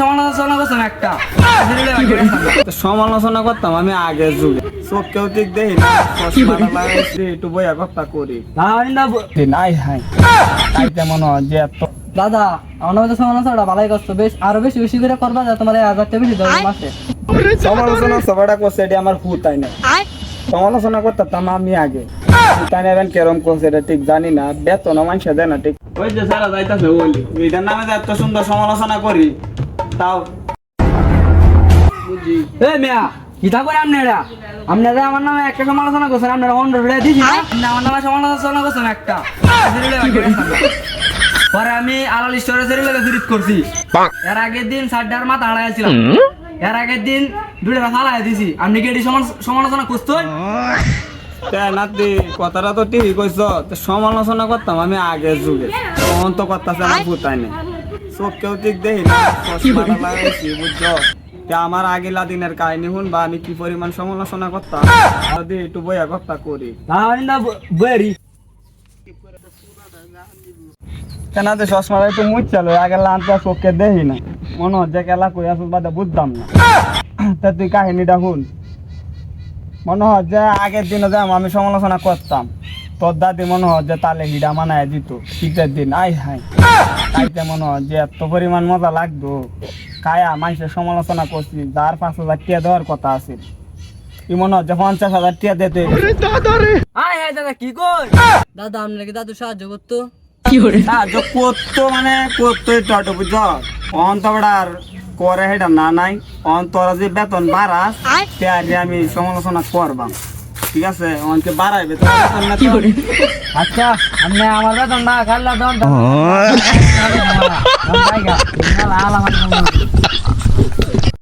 সমালোচনা করছেন একটা সমালোচনা করতাম আমি আগের যুগে চোখ কেউ দিক দেখি না একটু বইয়া কথা করি নাই হাই তাইতে মনে হয় যে এত দাদা আমার মধ্যে সমালোচনাটা ভালোই করছো, বেশ আরো বেশি বেশি করে করবা যা তোমার 1000 টাকা বেশি দেবো মাসে। সমালোচনা সবাইটা করছে এটা আমার ভূত তাই না, সমালোচনা করতাম আমি আগে তাই না। এখন কেরম করছে এটা ঠিক জানি না, বেতন মানুষে দেয় না ঠিক। ওই যে সারা যাইতাছে বলি এটার নামে যে এত সুন্দর সমালোচনা করি তাও বুঝি। এ মিয়া কিতা করে আপনারা আমার নামে একটা সমালোচনা করছেন, আপনারা 100 টাকা দিছি না, আমার নামে সমালোচনা করছেন একটা। পরে আমি আলাল স্টোরে সেরিলে জড়িত করছি, এর আগের দিন 60টার মাথা হারাইছিলাম, এর আগের দিন 2টা ফালাই দিছি। আপনি কি এটি সমালোচনা করছেন? নাতি কথাটা তো ঠিকই কইছ, সমালোচনা করতাম আমি আগের যুগে, তখন তো করতেছে আমার ভূত তাই না। চোখ কেউ ঠিক দেখি না, চশমাটা লাগাইছি বুঝছো। আমার আগেলা দিনের কাহিনী শুন বা আমি কি পরিমাণ সমালোচনা করতাম যদি একটু বইয়া কথা করি কেন যে চশমাটা একটু মুচ্ছালো আগে লানটা চোখকে দেখি না, মনে হচ্ছে খেলা কই আসল বাদে বুঝতাম না। তা তুই কাহিনীটা শুন, মনে হয় যে আগের দিনে যে আমি সমালোচনা করতাম তোর দাদি মনে হয় যে তালে হিডা মানায় দিত শীতের দিন, আই হাই খাইতে মনে হয় যে এত পরিমাণ মজা লাগতো। খায়া মানুষের সমালোচনা করছি, যার 5000 টাকা দেওয়ার কথা আছে কি মনে হয় যে 50,000 টাকা দিতে দাদা কি কই দাদা আপনার কি দাদু সাহায্য করতো? সাহায্য করতো মানে করতো একটু বুঝছ, অন্তর করে সেটা না নাই অন্তর যে বেতন বাড়াস তাহলে আমি সমালোচনা করবাম, ঠিক আছে? অনেকে বাড়াইবে তো বেতন না তো। আচ্ছা আপনি আমার বেতন না খাল্লা দেন